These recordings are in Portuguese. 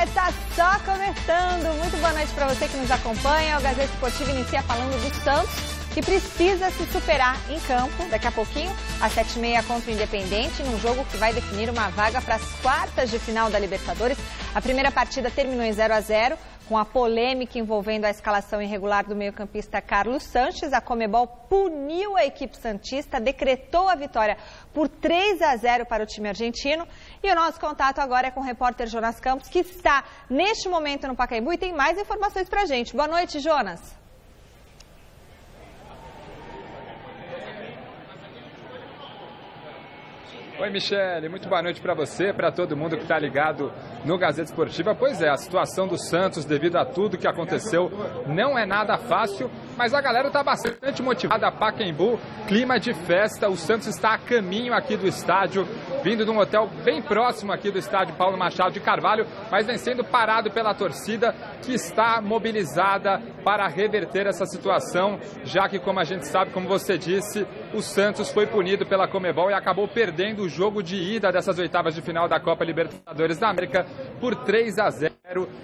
Está só começando. Muito boa noite para você que nos acompanha. O Gazeta Esportiva inicia falando do Santos, que precisa se superar em campo daqui a pouquinho, às 7h30 contra o Independente, num jogo que vai definir uma vaga para as quartas de final da Libertadores. A primeira partida terminou em 0-0, com a polêmica envolvendo a escalação irregular do meio-campista Carlos Sanches. A Conmebol puniu a equipe santista, decretou a vitória por 3-0 para o time argentino. E o nosso contato agora é com o repórter Jonas Campos, que está neste momento no Pacaembu e tem mais informações para a gente. Boa noite, Jonas. Oi, Michele, muito boa noite para você, para todo mundo que está ligado no Gazeta Esportiva. Pois é, a situação do Santos, devido a tudo que aconteceu, não é nada fácil, mas a galera está bastante motivada. A Pacaembu, clima de festa, o Santos está a caminho aqui do estádio, vindo de um hotel bem próximo aqui do estádio Paulo Machado de Carvalho, mas vem sendo parado pela torcida, que está mobilizada para reverter essa situação, já que, como a gente sabe, como você disse, o Santos foi punido pela Conmebol e acabou perdendo o jogo de ida dessas oitavas de final da Copa Libertadores da América por 3-0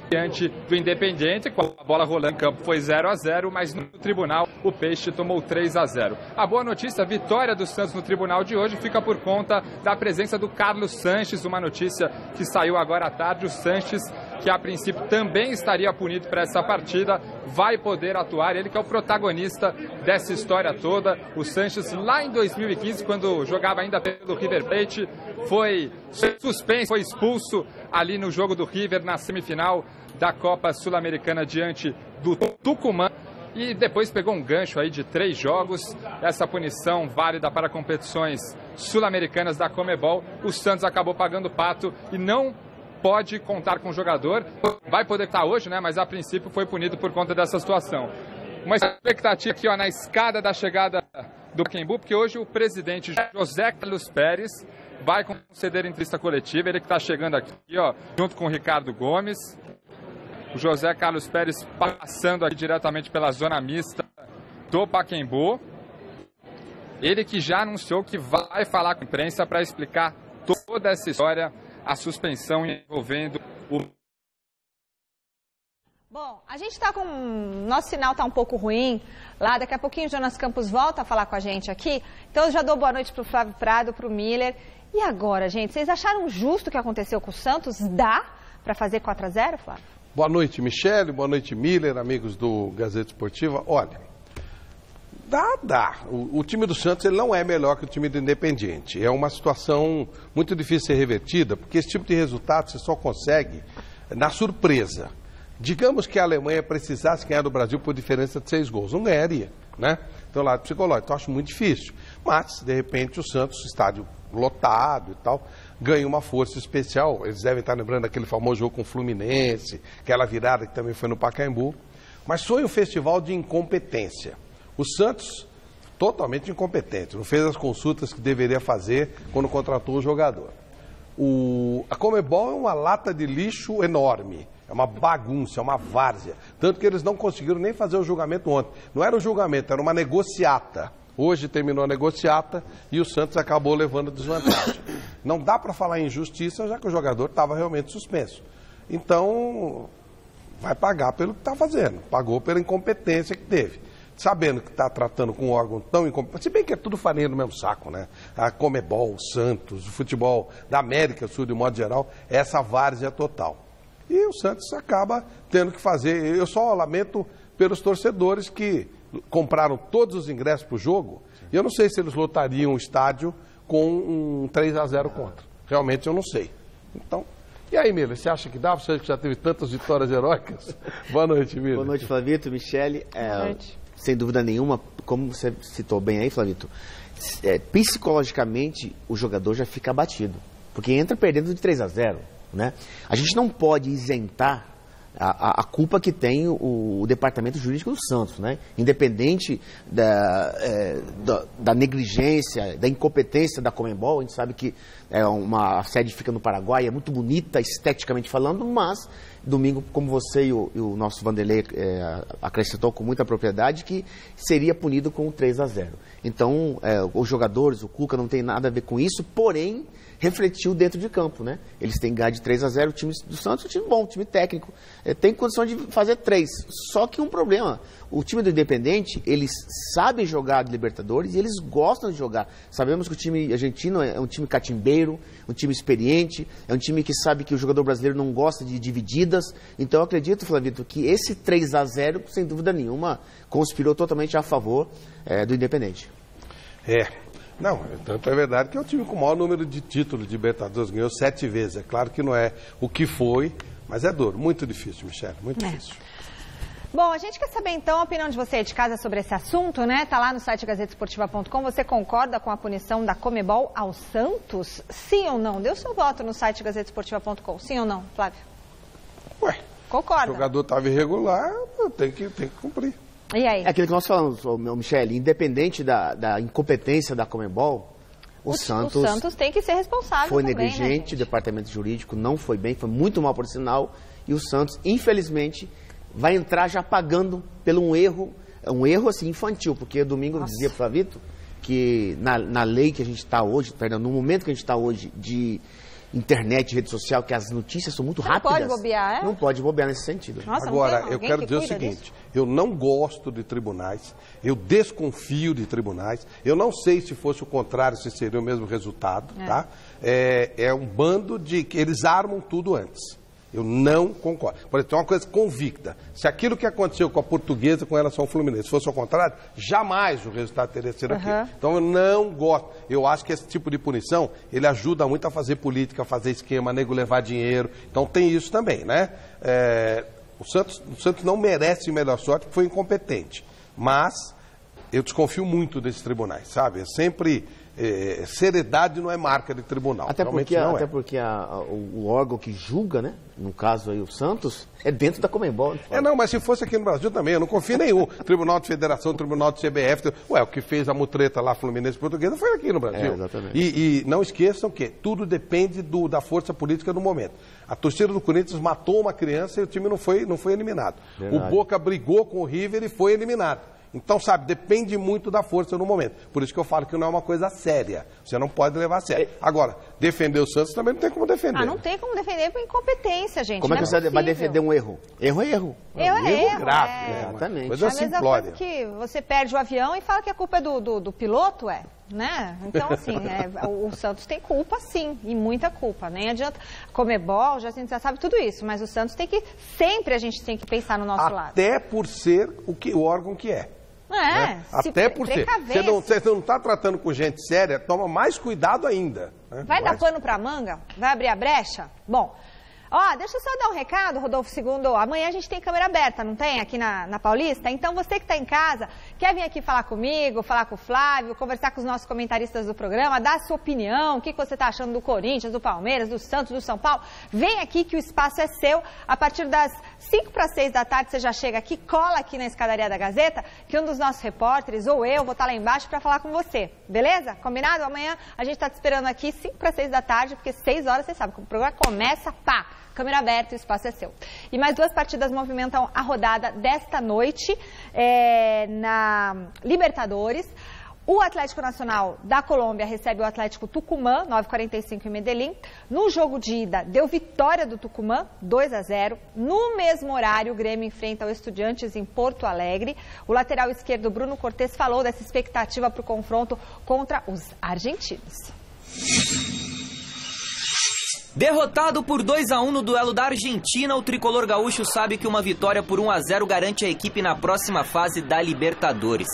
diante do Independiente. Com a bola rolando em campo foi 0-0, mas no tribunal o Peixe tomou 3-0. A boa notícia, a vitória do Santos no tribunal de hoje fica por conta da presença do Carlos Sanches, uma notícia que saiu agora à tarde. O Sanches, que a princípio também estaria punido para essa partida, vai poder atuar. Ele que é o protagonista dessa história toda. O Sanches, lá em 2015, quando jogava ainda pelo River Plate, foi suspenso, foi expulso ali no jogo do River na semifinal da Copa Sul-Americana diante do Tucumã. E depois pegou um gancho aí de 3 jogos, essa punição válida para competições sul-americanas da Conmebol. O Santos acabou pagando pato e não pode contar com o jogador. Vai poder estar hoje, né? Mas a princípio foi punido por conta dessa situação. Uma expectativa aqui, ó, na escada da chegada do Pacaembu, porque hoje o presidente José Carlos Pérez vai conceder entrevista coletiva. Ele que está chegando aqui, ó, junto com o Ricardo Gomes. O José Carlos Pérez passando aqui diretamente pela zona mista do Pacaembu. Ele que já anunciou que vai falar com a imprensa para explicar toda essa história, a suspensão envolvendo o... Bom, a gente está com... Nosso sinal está um pouco ruim lá. Daqui a pouquinho o Jonas Campos volta a falar com a gente aqui. Então eu já dou boa noite para o Flávio Prado, para o Miller. E agora, gente, vocês acharam justo o que aconteceu com o Santos? Dá para fazer 4-0, Flávio? Boa noite, Michele. Boa noite, Miller, amigos do Gazeta Esportiva. Olha, dá. O time do Santos ele não é melhor que o time do Independiente. É uma situação muito difícil de ser revertida, porque esse tipo de resultado você só consegue na surpresa. Digamos que a Alemanha precisasse ganhar do Brasil por diferença de 6 gols. Não ganharia, né? Então, lado psicológico, eu acho muito difícil. Mas, de repente, o Santos, estádio lotado e tal, ganha uma força especial. Eles devem estar lembrando daquele famoso jogo com o Fluminense, aquela virada que também foi no Pacaembu. Mas foi um festival de incompetência. O Santos, totalmente incompetente, não fez as consultas que deveria fazer quando contratou o jogador. A Conmebol é uma lata de lixo enorme, é uma bagunça, é uma várzea. Tanto que eles não conseguiram nem fazer o julgamento ontem. Não era um julgamento, era uma negociata. Hoje terminou a negociata e o Santos acabou levando desvantagem. Não dá para falar em injustiça, já que o jogador estava realmente suspenso. Então, vai pagar pelo que está fazendo. Pagou pela incompetência que teve. Sabendo que está tratando com um órgão tão incompetente, se bem que é tudo farinha no mesmo saco, né? A Conmebol, o Santos, o futebol da América do Sul, de modo geral, é essa várzea total. E o Santos acaba tendo que fazer. Eu só lamento pelos torcedores que compraram todos os ingressos para o jogo, e eu não sei se eles lotariam o estádio com um 3-0 contra. Realmente eu não sei. Então, e aí, Miller, você acha que dá? Você que já teve tantas vitórias heróicas? Boa noite, Miller. Boa noite, Flavito, Michele. Boa noite. Sem dúvida nenhuma, como você citou bem aí, Flavito, psicologicamente o jogador já fica abatido, porque entra perdendo de 3-0, né? A gente não pode isentar a culpa que tem o departamento jurídico do Santos, né? Independente da negligência, da incompetência da Conmebol. A gente sabe que a sede fica no Paraguai, é muito bonita esteticamente falando, mas domingo, como você e o nosso Vanderlei acrescentou com muita propriedade, que seria punido com 3-0. Então, os jogadores, o Cuca não tem nada a ver com isso, porém, refletiu dentro de campo, né? Eles têm ganho de 3-0, o time do Santos é um time bom, um time técnico, tem condição de fazer 3. Só que um problema, o time do Independente, eles sabem jogar de Libertadores e eles gostam de jogar. Sabemos que o time argentino é um time catimbeiro, um time experiente, é um time que sabe que o jogador brasileiro não gosta de divididas. Então eu acredito, Flavito, que esse 3-0, sem dúvida nenhuma, conspirou totalmente a favor do Independente. Não, tanto é verdade que é o time com o maior número de títulos de Libertadores, ganhou 7 vezes. É claro que não é o que foi, mas é duro. Muito difícil, Michele, muito difícil. Bom, a gente quer saber então a opinião de você de casa sobre esse assunto, né? Tá lá no site gazetesportiva.com. Você concorda com a punição da Conmebol ao Santos? Sim ou não? Dê o seu voto no site gazetesportiva.com. Sim ou não, Flávio? Ué, concorda? O jogador estava irregular, tem que cumprir. E aí? É aquilo que nós falamos, Michele, independente da incompetência da Conmebol, o Santos tem que ser responsável foi também, negligente, né, o departamento jurídico não foi bem, foi muito mal por sinal, e o Santos, infelizmente, vai entrar já pagando pelo um erro assim, infantil, porque domingo eu dizia para o Flavito que na lei que a gente está hoje, no momento que a gente está hoje de internet, rede social, que as notícias são muito rápidas. Não pode bobear, Não pode bobear nesse sentido. Nossa, agora, eu quero dizer o seguinte, eu não gosto de tribunais, eu desconfio de tribunais, eu não sei se fosse o contrário, se seria o mesmo resultado, tá? É um bando de que eles armam tudo antes. Eu não concordo. Por exemplo, tem uma coisa convicta. Se aquilo que aconteceu com a Portuguesa com relação ao Fluminense fosse ao contrário, jamais o resultado teria sido aquilo. Então eu não gosto. Eu acho que esse tipo de punição, ele ajuda muito a fazer política, a fazer esquema, a nego levar dinheiro. Então tem isso também, né? O Santos não merece melhor sorte porque foi incompetente. Mas eu desconfio muito desses tribunais, sabe? É sempre... seriedade não é marca de tribunal. Até porque o órgão que julga, né? No caso aí o Santos, é dentro da Conmebol. Não, mas se fosse aqui no Brasil também, eu não confio em nenhum. Tribunal de Federação, Tribunal de CBF. Ué, o que fez a mutreta lá, Fluminense Portuguesa, foi aqui no Brasil. Exatamente. E não esqueçam que tudo depende da força política do momento. A torcida do Corinthians matou uma criança e o time não foi eliminado. Verdade. O Boca brigou com o River e foi eliminado. Então, sabe, depende muito da força no momento. Por isso que eu falo que não é uma coisa séria. Você não pode levar a sério. Agora, defender o Santos também não tem como defender. Não tem como defender por incompetência, gente. Como é que você vai defender um erro? Erro é erro. Erro grave. Exatamente. Coisa simplória. Que você perde o avião e fala que a culpa é do piloto, né? Então, assim, o Santos tem culpa, sim, e muita culpa. Nem adianta. Conmebol, a gente já sabe tudo isso, mas o Santos sempre a gente tem que pensar no nosso lado. Até por ser o órgão que é. Né? Até por ser. Você não está tratando com gente séria, toma mais cuidado ainda. Né? Vai dar pano para manga? Vai abrir a brecha? Bom, deixa eu só dar um recado, Rodolfo II. Amanhã a gente tem câmera aberta, não tem? Aqui na Paulista. Então, você que está em casa, quer vir aqui falar comigo, falar com o Flávio, conversar com os nossos comentaristas do programa, dar a sua opinião, o que você está achando do Corinthians, do Palmeiras, do Santos, do São Paulo. Vem aqui que o espaço é seu. A partir das 5 para 6 da tarde, você já chega aqui, cola aqui na escadaria da Gazeta, que um dos nossos repórteres, ou eu, vou estar lá embaixo para falar com você. Beleza? Combinado? Amanhã a gente está te esperando aqui, 5 para 6 da tarde, porque 6 horas, você sabe, o programa começa, câmera aberta, o espaço é seu. E mais 2 partidas movimentam a rodada desta noite na Libertadores. O Atlético Nacional da Colômbia recebe o Atlético Tucumã, 9h45 em Medellín. No jogo de ida, deu vitória do Tucumã, 2-0. No mesmo horário, o Grêmio enfrenta o Estudiantes em Porto Alegre. O lateral esquerdo, Bruno Cortés, falou dessa expectativa para o confronto contra os argentinos. Derrotado por 2-1 no duelo da Argentina, o tricolor gaúcho sabe que uma vitória por 1-0 garante a equipe na próxima fase da Libertadores.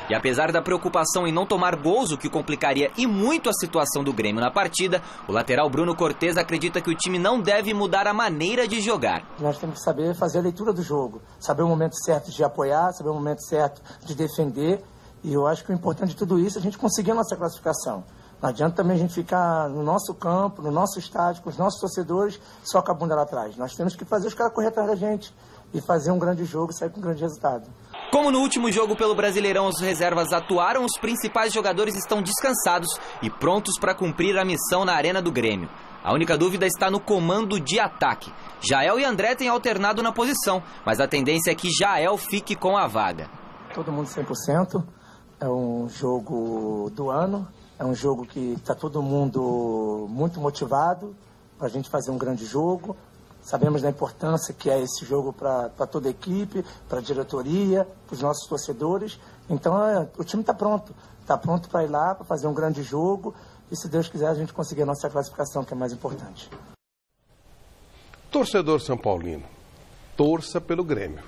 E apesar da preocupação em não tomar gols, o que complicaria e muito a situação do Grêmio na partida, o lateral Bruno Cortés acredita que o time não deve mudar a maneira de jogar. Nós temos que saber fazer a leitura do jogo, saber o momento certo de apoiar, saber o momento certo de defender. E eu acho que o importante de tudo isso é a gente conseguir a nossa classificação. Não adianta também a gente ficar no nosso campo, no nosso estádio, com os nossos torcedores, só com a bunda lá atrás. Nós temos que fazer os caras correr atrás da gente e fazer um grande jogo e sair com um grande resultado. Como no último jogo pelo Brasileirão, as reservas atuaram, os principais jogadores estão descansados e prontos para cumprir a missão na Arena do Grêmio. A única dúvida está no comando de ataque. Jael e André têm alternado na posição, mas a tendência é que Jael fique com a vaga. Todo mundo 100%, é um jogo do ano. É um jogo que está todo mundo muito motivado para a gente fazer um grande jogo. Sabemos da importância que é esse jogo para toda a equipe, para a diretoria, para os nossos torcedores. Então, o time está pronto. Está pronto para ir lá, para fazer um grande jogo. E, se Deus quiser, a gente conseguir a nossa classificação, que é mais importante. Torcedor São Paulino, torça pelo Grêmio.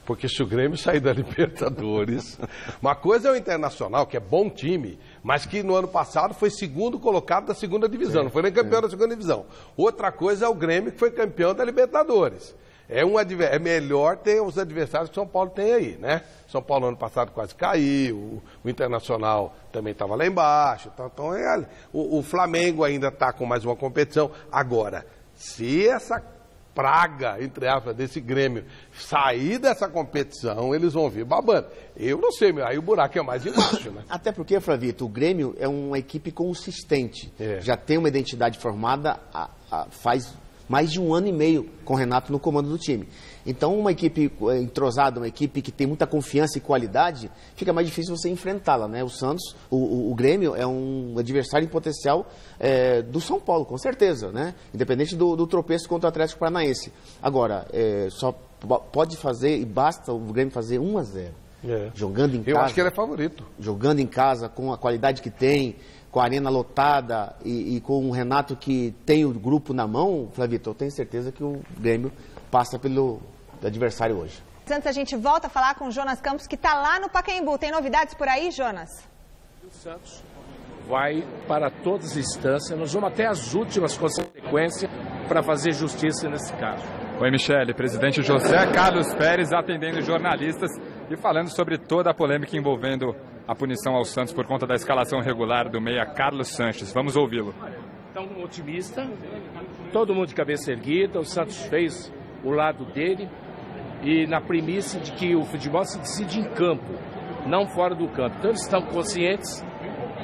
Porque se o Grêmio sair da Libertadores... Uma coisa é o Internacional, que é bom time, mas que no ano passado foi segundo colocado da segunda divisão, não foi nem campeão da segunda divisão. Outra coisa é o Grêmio, que foi campeão da Libertadores. É melhor ter os adversários que o São Paulo tem aí, né? São Paulo ano passado quase caiu, o Internacional também estava lá embaixo. Então o Flamengo ainda está com mais uma competição. Agora, se essa praga, entre aspas, desse Grêmio sair dessa competição, eles vão vir babando. Eu não sei, aí o buraco é mais embaixo, né? Até porque, Flavito, o Grêmio é uma equipe consistente. Já tem uma identidade formada faz mais de 1 ano e meio com o Renato no comando do time. Então, uma equipe entrosada, uma equipe que tem muita confiança e qualidade, fica mais difícil você enfrentá-la, né? O Santos, o Grêmio é um adversário em potencial do São Paulo, com certeza, né? Independente do tropeço contra o Atlético Paranaense. Agora, só pode fazer, e basta o Grêmio fazer 1-0. Jogando em casa. Eu acho que ele é favorito. Jogando em casa, com a qualidade que tem, com a arena lotada e com o Renato que tem o grupo na mão, Flavito, eu tenho certeza que o Grêmio passa pelo adversário hoje. Antes a gente volta a falar com o Jonas Campos, que está lá no Pacaembu. Tem novidades por aí, Jonas? O Santos vai para todas as instâncias, nós vamos até as últimas consequências para fazer justiça nesse caso. Oi, Michele. Presidente José Carlos Pérez atendendo jornalistas e falando sobre toda a polêmica envolvendo a punição ao Santos por conta da escalação regular do meia Carlos Sanches. Vamos ouvi-lo. Então, otimista, todo mundo de cabeça erguida, o Santos fez o lado dele e na premissa de que o futebol se decide em campo, não fora do campo. Então, eles estão conscientes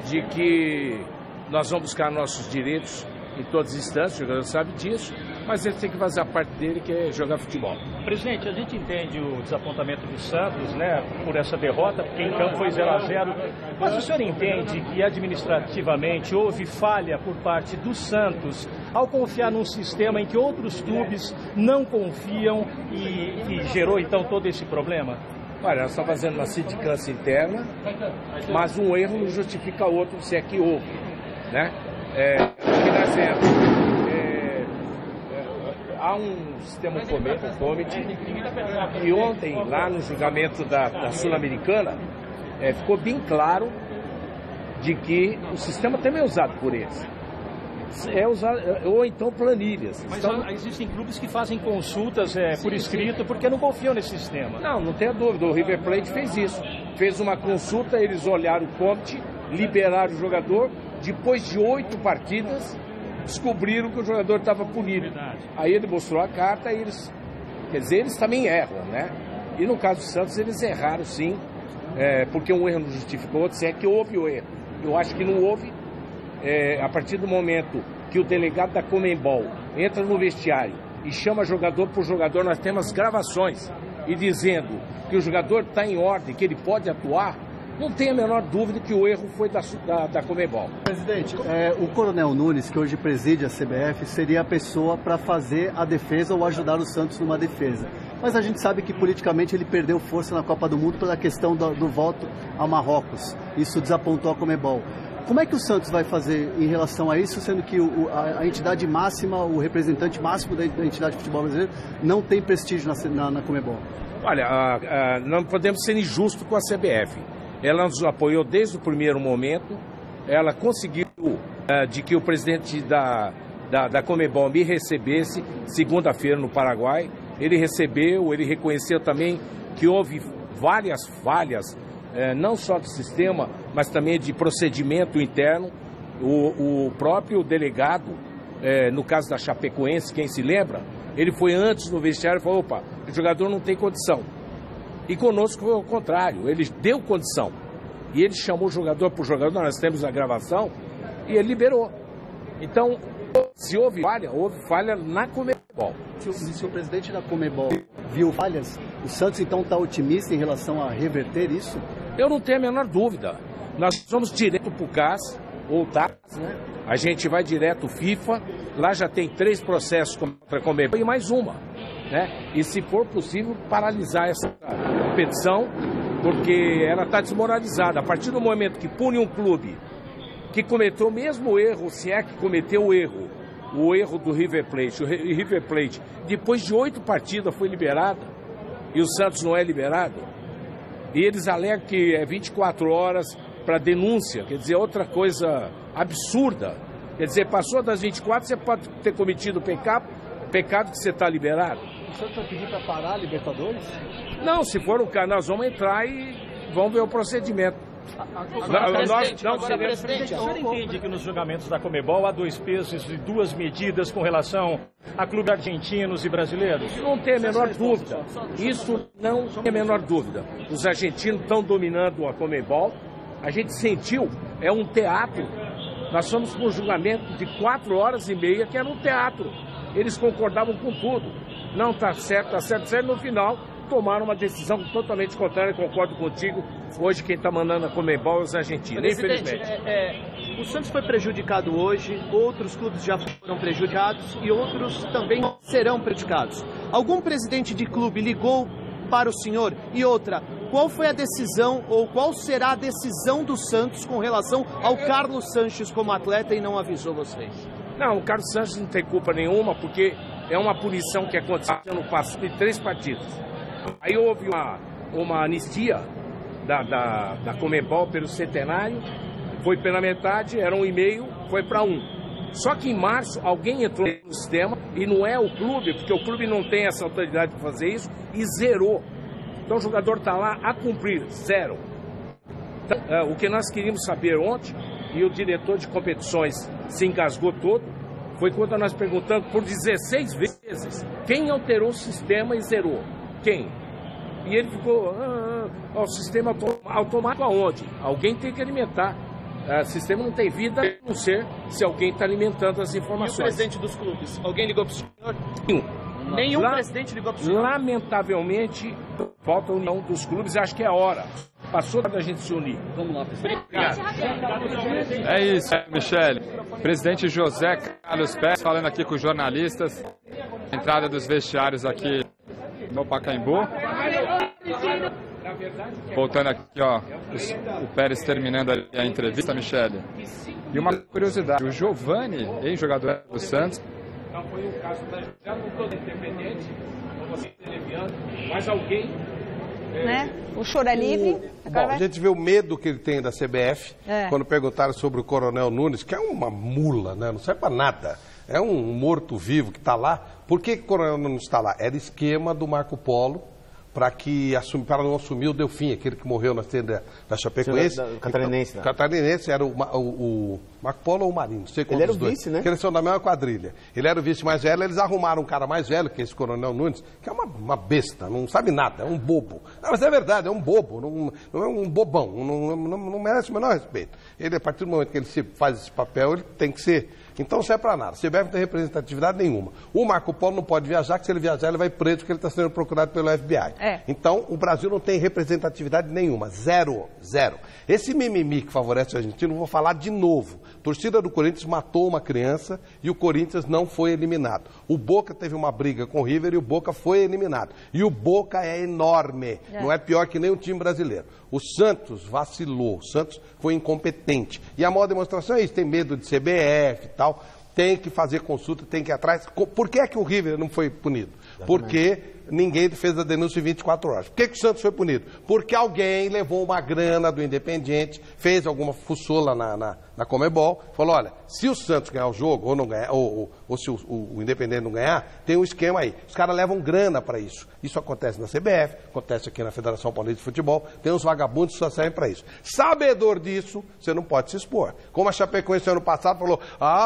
de que nós vamos buscar nossos direitos em todas as instâncias, o jogador sabe disso, mas ele tem que fazer a parte dele, que é jogar futebol. Presidente, a gente entende o desapontamento do Santos, né, por essa derrota, porque em campo foi 0-0, mas o senhor entende que administrativamente houve falha por parte do Santos ao confiar num sistema em que outros clubes não confiam e gerou então todo esse problema? Olha, nós estamos fazendo uma sindicância interna, mas um erro não justifica outro, se é que houve, né? Há um sistema committee e ontem, lá no julgamento da Sul-Americana, ficou bem claro de que o sistema também é usado por eles. Ou então planilhas. Mas então, existem clubes que fazem consultas por escrito porque não confiam nesse sistema. Não tenha dúvida. O River Plate fez isso. Fez uma consulta, eles olharam o committee, liberaram o jogador. Depois de 8 partidas, descobriram que o jogador estava punido. Aí ele mostrou a carta e eles também erram, né? E no caso do Santos, eles erraram sim, porque um erro não justificou outro, se é que houve o erro. Eu acho que não houve. A partir do momento que o delegado da Conmebol entra no vestiário e chama jogador por jogador, nós temos gravações e dizendo que o jogador está em ordem, que ele pode atuar, não tem a menor dúvida que o erro foi da Conmebol. Presidente, o Coronel Nunes, que hoje preside a CBF, seria a pessoa para fazer a defesa ou ajudar o Santos numa defesa. Mas a gente sabe que politicamente ele perdeu força na Copa do Mundo pela questão do voto a Marrocos. Isso desapontou a Conmebol. Como é que o Santos vai fazer em relação a isso, sendo que a entidade máxima, o representante máximo da entidade de futebol brasileiro, não tem prestígio na Conmebol? Olha, não podemos ser injustos com a CBF. Ela nos apoiou desde o primeiro momento, ela conseguiu de que o presidente da Conmebol me recebesse segunda-feira no Paraguai. Ele recebeu, ele reconheceu também que houve várias falhas, não só do sistema, mas também de procedimento interno. O próprio delegado, no caso da Chapecoense, quem se lembra, ele foi antes no vestiário e falou, opa, o jogador não tem condição. E conosco foi o contrário, ele deu condição. E ele chamou jogador por jogador, nós temos a gravação, e ele liberou. Então, se houve falha na Conmebol. Se o presidente da Conmebol viu falhas, o Santos então está otimista em relação a reverter isso? Eu não tenho a menor dúvida. Nós vamos direto para o CAS, ou TAS, né? A gente vai direto FIFA, lá já tem 3 processos contra a Conmebol e mais uma, né? E se for possível, paralisar essa competição, porque ela está desmoralizada. A partir do momento que pune um clube que cometeu o mesmo erro, se é que cometeu o erro do River Plate, o River Plate, depois de 8 partidas foi liberado, e o Santos não é liberado, e eles alegam que é 24 horas para denúncia, quer dizer, outra coisa absurda. Quer dizer, passou das 24, você pode ter cometido pecado que você está liberado. O Santos vai pedir para parar a Libertadores? Não, se for o caso, nós vamos entrar e vamos ver o procedimento. Presidente, o senhor entende que nos julgamentos da Conmebol há 2 pesos e 2 medidas com relação a clubes argentinos e brasileiros? Não tem a menor dúvida. Isso não tem a menor dúvida. Os argentinos estão dominando a Conmebol. A gente sentiu, é um teatro. Nós fomos com um julgamento de 4 horas e meia, que era um teatro. Eles concordavam com tudo. Não está certo, está certo, certo. No final, tomaram uma decisão totalmente contrária. Concordo contigo. Hoje quem está mandando a Conmebol é os argentinos, infelizmente. O Santos foi prejudicado hoje, outros clubes já foram prejudicados e outros também serão prejudicados. Algum presidente de clube ligou para o senhor? E outra, qual foi a decisão ou qual será a decisão do Santos com relação ao Carlos Sanches como atleta e não avisou vocês? Não, o Carlos Sanches não tem culpa nenhuma, porque é uma punição que aconteceu no passado de 3 partidas. Aí houve uma anistia da Conmebol pelo centenário, foi pela metade, era 1,5, foi para 1. Só que em março alguém entrou no sistema, e não é o clube, porque o clube não tem essa autoridade para fazer isso, e zerou. Então o jogador está lá a cumprir, 0. O que nós queríamos saber ontem, e o diretor de competições se engasgou todo, foi quando nós perguntamos por 16 vezes quem alterou o sistema e zerou. Quem? E ele ficou, o sistema automático aonde? Alguém tem que alimentar. O sistema não tem vida, a não ser se alguém está alimentando as informações. E o presidente dos clubes? Alguém ligou para o senhor? Nenhum presidente ligou para o senhor? Lamentavelmente, falta a união dos clubes, acho que é a hora. Passou da gente se unir. Vamos lá, presidente. Obrigado. É isso, Michele. Presidente José Carlos Pérez falando aqui com os jornalistas. Entrada dos vestiários aqui no Pacaembu. Voltando aqui, ó, o Pérez terminando a entrevista, Michele. E uma curiosidade, o Giovani, ex-jogador do Santos. Não foi o caso da já não estou independente, não vou ser televiando, mas alguém. Né? O choro é livre. Bom, a gente vê o medo que ele tem da CBF quando perguntaram sobre o Coronel Nunes, que é uma mula, né? Não serve para nada. É um morto-vivo que está lá. Por que o Coronel Nunes está lá? Era esquema do Marco Polo para não assumir o Delfim, aquele que morreu na cena da Chapecoense. Catarinense. Então, Catarinense era o Marco Polo ou o Marinho, não sei qual ele era dos o dois. vice, né? Porque eles são da mesma quadrilha. Ele era o vice mais velho, eles arrumaram um cara mais velho, que é esse Coronel Nunes, que é uma besta, não sabe nada, é um bobo. Não, mas é verdade, é um bobo, não é um bobão, não merece o menor respeito. Ele, a partir do momento que ele faz esse papel, ele tem que ser. Então não serve para nada. A CBF não tem representatividade nenhuma. O Marco Polo não pode viajar, que se ele viajar, ele vai preso, porque ele está sendo procurado pelo FBI. Então, o Brasil não tem representatividade nenhuma. Zero. Esse mimimi que favorece o argentino, vou falar de novo. A torcida do Corinthians matou uma criança e o Corinthians não foi eliminado. O Boca teve uma briga com o River e o Boca foi eliminado. E o Boca é enorme. Não é pior que nem o time brasileiro. O Santos vacilou. O Santos foi incompetente. E a maior demonstração é isso. Tem medo de CBF e tal. Tem que fazer consulta, tem que ir atrás. Por que é que o River não foi punido? Porque ninguém fez a denúncia em 24 horas. Por que o Santos foi punido? Porque alguém levou uma grana do Independiente, fez alguma fuçola na Conmebol, falou, olha, se o Santos ganhar o jogo, ou não ganhar, ou se o Independente não ganhar, tem um esquema aí. Os caras levam grana para isso. Isso acontece na CBF, acontece aqui na Federação Paulista de Futebol, tem uns vagabundos que só servem para isso. Sabedor disso, você não pode se expor. Como a Chapecoense ano passado falou,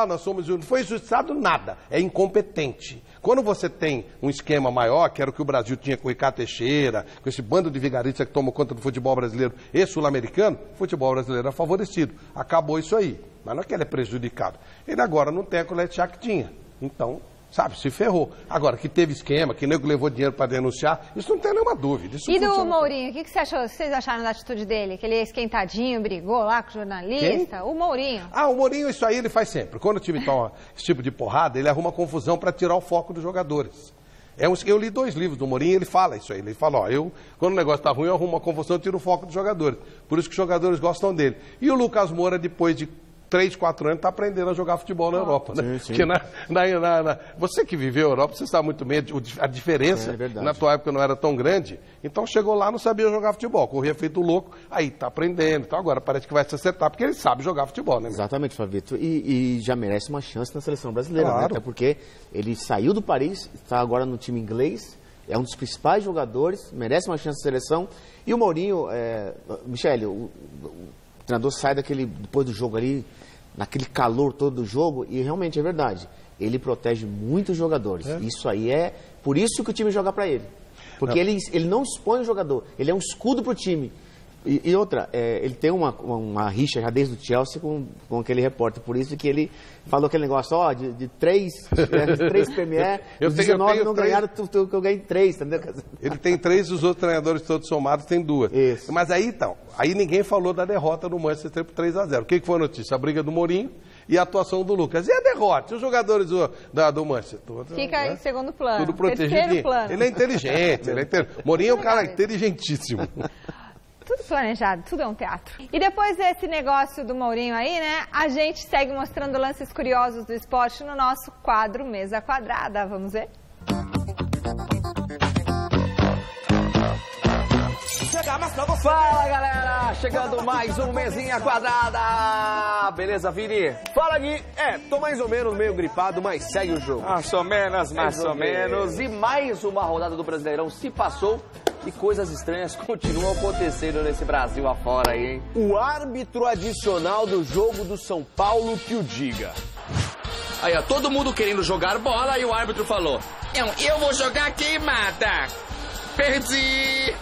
nós somos... Não foi injustiçado nada, é incompetente. Quando você tem um esquema maior, que era o que o Brasil tinha com o Ricardo Teixeira, com esse bando de vigaristas que tomam conta do futebol brasileiro e sul-americano, o futebol brasileiro é favorecido. Acabou isso aí. Mas não é que ele é prejudicado. Ele agora não tem a colete que tinha. Então, sabe, se ferrou. Agora, que teve esquema, que nego levou dinheiro para denunciar, isso não tem nenhuma dúvida. Isso e do Mourinho, o que vocês acharam da atitude dele? Que ele é esquentadinho, brigou lá com o jornalista? Quem? O Mourinho. O Mourinho, isso aí ele faz sempre. Quando o time toma esse tipo de porrada, ele arruma confusão para tirar o foco dos jogadores. Eu li 2 livros do Mourinho, ele fala isso aí. Ele fala, quando o negócio tá ruim, eu arrumo uma confusão e tiro o foco dos jogadores. Por isso que os jogadores gostam dele. E o Lucas Moura, depois de 3, 4 anos, está aprendendo a jogar futebol na Europa. Né? Sim. Porque você que viveu a Europa, você sabe muito bem a diferença. Na tua época não era tão grande. Então chegou lá, não sabia jogar futebol. Corria feito louco, aí está aprendendo. Então agora parece que vai se acertar, porque ele sabe jogar futebol, né? Exatamente, Flavito. E já merece uma chance na seleção brasileira, né? Até porque ele saiu do Paris, está agora no time inglês, é um dos principais jogadores, merece uma chance na seleção. E o Mourinho, Michele, o treinador sai depois do jogo ali, naquele calor todo do jogo, e realmente é verdade. Ele protege muitos jogadores. Isso aí por isso que o time joga para ele. Porque ele não expõe o jogador, ele é um escudo pro time. E outra, ele tem uma rixa já desde o Chelsea com aquele repórter, por isso que ele falou aquele negócio, de 3 Premier, os 19 não ganharam, eu ganhei 3, entendeu? Ele tem 3, os outros treinadores todos somados tem 2. Isso. Mas aí ninguém falou da derrota do Manchester por 3-0. O que foi a notícia? A briga do Mourinho e a atuação do Lucas. E a derrota? Os jogadores do Manchester? Fica em segundo plano. Tudo protegido. Plano. Ele é inteligente. Mourinho é um cara inteligentíssimo. Tudo planejado, tudo é um teatro. E depois desse negócio do Mourinho aí, né, a gente segue mostrando lances curiosos do esporte no nosso quadro Mesa Quadrada. Vamos ver? Fala, galera! Chegando mais um Mesinha Quadrada! Beleza, Vini? Fala, Gui. Tô mais ou menos meio gripado, mas segue o jogo. Mais ou menos. E mais uma rodada do Brasileirão se passou e coisas estranhas continuam acontecendo nesse Brasil afora aí, hein? O árbitro adicional do jogo do São Paulo que o diga. Aí, ó, todo mundo querendo jogar bola e o árbitro falou: eu vou jogar queimada. Perdi!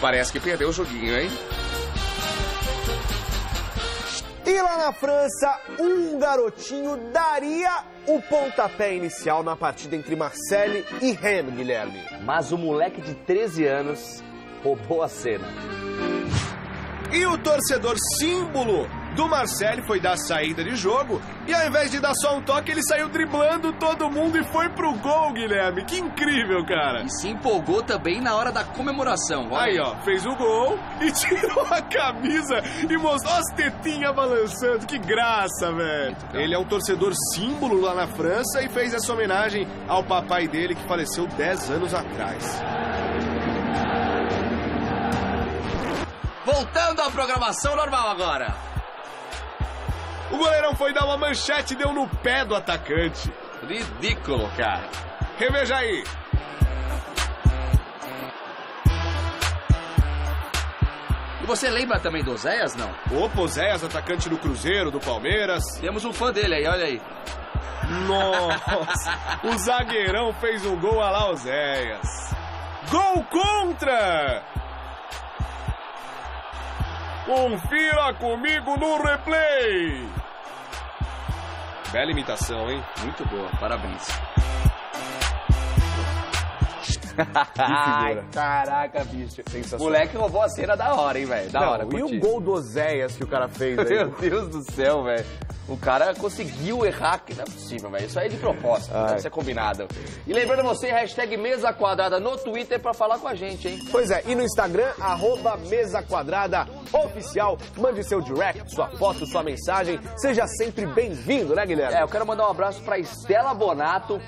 Parece que perdeu o joguinho, hein? E lá na França, um garotinho daria o pontapé inicial na partida entre Marseille e Rennes, Guilherme. Mas o moleque de 13 anos roubou a cena. E o torcedor símbolo do Marseille foi dar saída de jogo e ao invés de dar só um toque, ele saiu driblando todo mundo e foi pro gol, Guilherme. Que incrível, cara. E se empolgou também na hora da comemoração. Olha. Aí, ó, fez o gol e tirou a camisa e mostrou as tetinhas balançando. Que graça, velho. Ele é um torcedor símbolo lá na França e fez essa homenagem ao papai dele que faleceu 10 anos atrás. Voltando à programação normal agora. O goleirão foi dar uma manchete e deu no pé do atacante. Ridículo, cara. Reveja aí. E você lembra também do Oséias, não? Opa, Oséias, atacante do Cruzeiro, do Palmeiras. Temos um fã dele aí, olha aí. Nossa, o zagueirão fez um gol a lá Oséias. Gol contra! Confira comigo no replay. Bela imitação, hein? Muito boa, parabéns. Ai, caraca, bicho. Moleque roubou a cena da hora, hein, velho? Da hora, e o gol do Oséias que o cara fez aí? Meu Deus do céu, velho. O cara conseguiu errar, que não é possível, velho. Isso aí é de propósito, deve ser combinado. E lembrando você, hashtag Mesa Quadrada no Twitter pra falar com a gente, hein? Pois é, e no Instagram, @Mesa Quadrada Oficial. Mande seu direct, sua foto, sua mensagem. Seja sempre bem-vindo, né, Guilherme? Eu quero mandar um abraço pra Estela Bonato.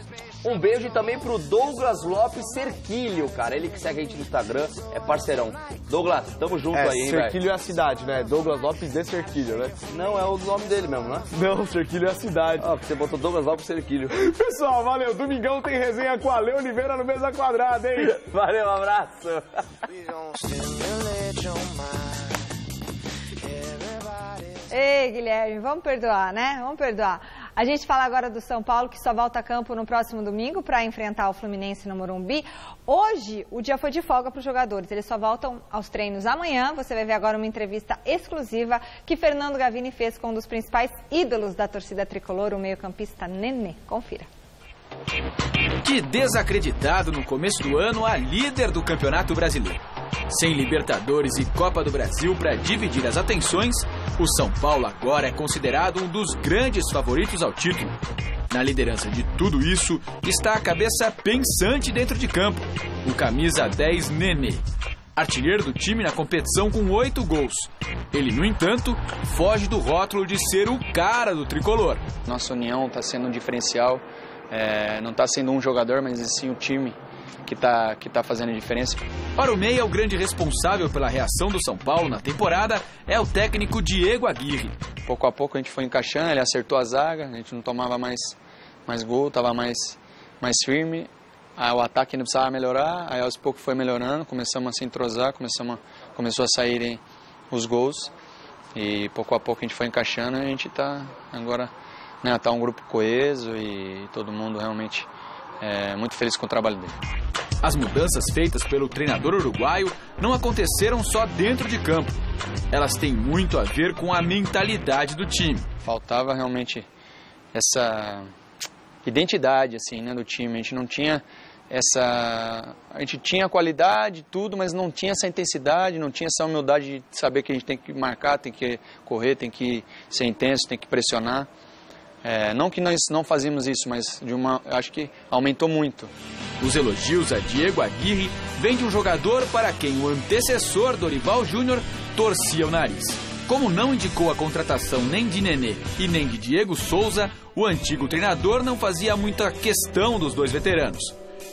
Um beijo também pro Douglas Lopes Cerquilho, cara. Ele que segue a gente no Instagram, é parceirão. Douglas, tamo junto aí, hein, velho. Cerquilho é a cidade, né? Douglas Lopes de Cerquilho, né? Não, é o nome dele mesmo, né? Não, Cerquilho é a cidade. Você botou Douglas Lopes Cerquilho. Pessoal, valeu. Domingão tem resenha com a Lê Oliveira no Mesa Quadrada, hein? Valeu, um abraço. Ei, Guilherme, vamos perdoar, né? Vamos perdoar. A gente fala agora do São Paulo, que só volta a campo no próximo domingo para enfrentar o Fluminense no Morumbi. Hoje, o dia foi de folga para os jogadores. Eles só voltam aos treinos amanhã. Você vai ver agora uma entrevista exclusiva que Fernando Gavini fez com um dos principais ídolos da torcida tricolor, o meio-campista Nenê. Confira. Que desacreditado no começo do ano a líder do Campeonato Brasileiro. Sem Libertadores e Copa do Brasil para dividir as atenções, o São Paulo agora é considerado um dos grandes favoritos ao título. Na liderança de tudo isso está a cabeça pensante dentro de campo, o camisa 10 Nenê. Artilheiro do time na competição com 8 gols. Ele, no entanto, foge do rótulo de ser o cara do tricolor. Nossa união está sendo um diferencial. Não está sendo um jogador, mas sim o time que tá fazendo a diferença. Para o meia, o grande responsável pela reação do São Paulo na temporada é o técnico Diego Aguirre. Pouco a pouco a gente foi encaixando, ele acertou a zaga, a gente não tomava mais gol, estava mais firme. Aí o ataque não precisava melhorar, aí aos poucos foi melhorando, começamos a se entrosar, começou a saírem os gols. E pouco a pouco a gente foi encaixando e a gente está agora... Tá um grupo coeso e todo mundo realmente muito feliz com o trabalho dele. As mudanças feitas pelo treinador uruguaio não aconteceram só dentro de campo. Elas têm muito a ver com a mentalidade do time. Faltava realmente essa identidade assim, do time. A gente não tinha a gente tinha qualidade, tudo, mas não tinha essa intensidade, não tinha essa humildade de saber que a gente tem que marcar, tem que correr, tem que ser intenso, tem que pressionar. Não que nós não fazíamos isso, mas acho que aumentou muito. Os elogios a Diego Aguirre vêm de um jogador para quem o antecessor Dorival Júnior torcia o nariz. Como não indicou a contratação nem de Nenê e nem de Diego Souza, o antigo treinador não fazia muita questão dos dois veteranos.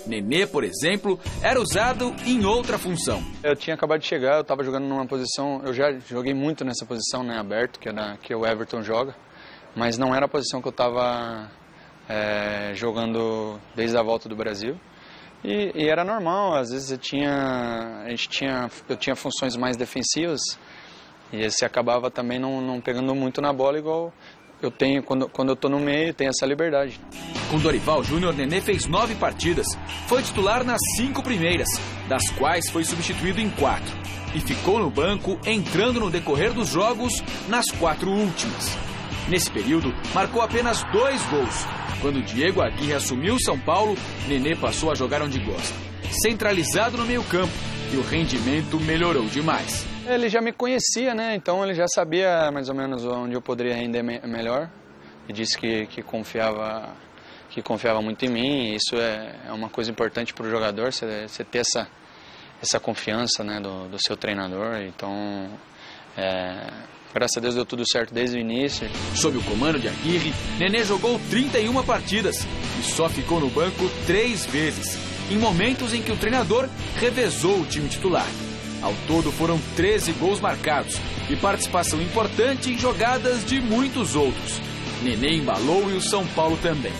Nenê, por exemplo, era usado em outra função. Eu tinha acabado de chegar, eu estava jogando numa posição, eu já joguei muito nessa posição, aberto, que o Everton joga. Mas não era a posição que eu estava jogando desde a volta do Brasil. E era normal, às vezes eu tinha funções mais defensivas e você acabava também não pegando muito na bola, igual eu tenho quando eu estou no meio, tenho essa liberdade. Com Dorival Júnior, Nenê fez 9 partidas, foi titular nas 5 primeiras, das quais foi substituído em 4. E ficou no banco, entrando no decorrer dos jogos nas 4 últimas. Nesse período, marcou apenas 2 gols. Quando Diego Aguirre assumiu o São Paulo, Nenê passou a jogar onde gosta, centralizado no meio-campo, e o rendimento melhorou demais. Ele já me conhecia, então ele já sabia mais ou menos onde eu poderia render melhor. E disse que confiava muito em mim, e isso é uma coisa importante para o jogador, você ter essa confiança do seu treinador. Então, graças a Deus deu tudo certo desde o início. Sob o comando de Aguirre, Nenê jogou 31 partidas e só ficou no banco 3 vezes, em momentos em que o treinador revezou o time titular. Ao todo foram 13 gols marcados e participação importante em jogadas de muitos outros. Nenê embalou e o São Paulo também.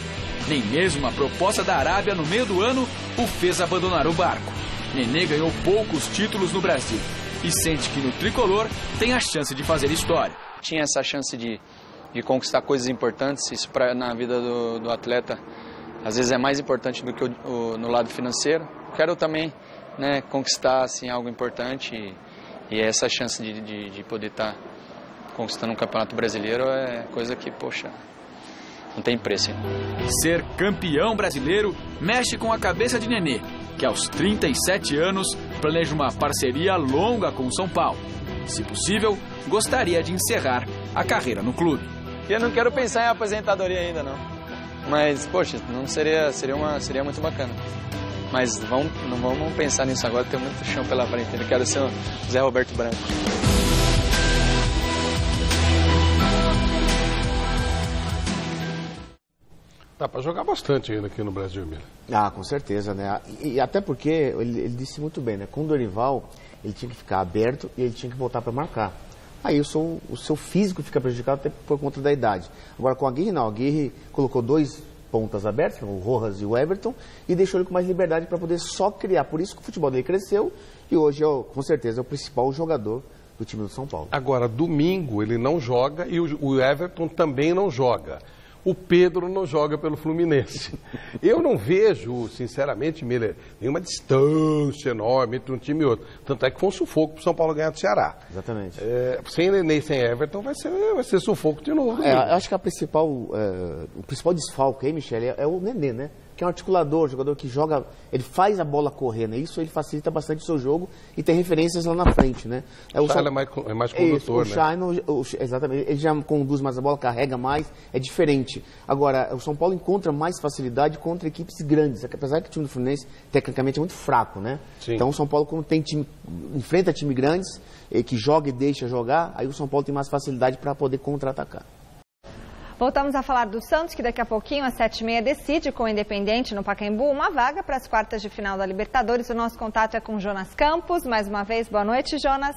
Nem mesmo a proposta da Arábia no meio do ano o fez abandonar o barco. Nenê ganhou poucos títulos no Brasil e sente que no tricolor tem a chance de fazer história. Tinha essa chance de conquistar coisas importantes, isso na vida do atleta às vezes é mais importante do que no lado financeiro. Quero também conquistar assim, algo importante e essa chance de poder estar conquistando um campeonato brasileiro é coisa que, poxa, não tem preço. Hein? Ser campeão brasileiro mexe com a cabeça de Nenê, que aos 37 anos planeja uma parceria longa com o São Paulo. Se possível, gostaria de encerrar a carreira no clube. Eu não quero pensar em aposentadoria ainda, não. Mas, poxa, não seria muito bacana. Mas não vamos pensar nisso agora, tem muito chão pela frente. Eu quero ser o Zé Roberto Branco. Dá para jogar bastante ainda aqui no Brasil, Miller. Com certeza, E até porque, ele disse muito bem, Com o Dorival, ele tinha que ficar aberto e ele tinha que voltar para marcar. Aí o seu físico fica prejudicado até por conta da idade. Agora, com a Aguirre, não. A Aguirre colocou 2 pontas abertas, o Rojas e o Everton, e deixou ele com mais liberdade para poder só criar. Por isso que o futebol dele cresceu e hoje, com certeza, é o principal jogador do time do São Paulo. Agora, domingo ele não joga e o Everton também não joga. o Pedro não joga pelo Fluminense. Eu não vejo, sinceramente, Miller, nenhuma distância enorme entre um time e outro. Tanto é que foi um sufoco para o São Paulo ganhar do Ceará. Exatamente. Sem Nenê e sem Everton vai ser sufoco de novo. Eu acho que o principal desfalque aí, Michele, é o Nenê, né? Que é um articulador, jogador que joga, ele faz a bola correr, né? Isso ele facilita bastante o seu jogo e tem referências lá na frente, né? O Chay é mais condutor, né? Exatamente, ele já conduz mais a bola, carrega mais, é diferente. Agora, o São Paulo encontra mais facilidade contra equipes grandes, apesar que o time do Fluminense, tecnicamente, é muito fraco, né? Sim. Então, o São Paulo, quando enfrenta time grandes, que joga e deixa jogar, aí o São Paulo tem mais facilidade para poder contra-atacar. Voltamos a falar do Santos, que daqui a pouquinho, às 7h30, decide com o Independente no Pacaembu uma vaga para as quartas de final da Libertadores. O nosso contato é com Jonas Campos. Mais uma vez, boa noite, Jonas.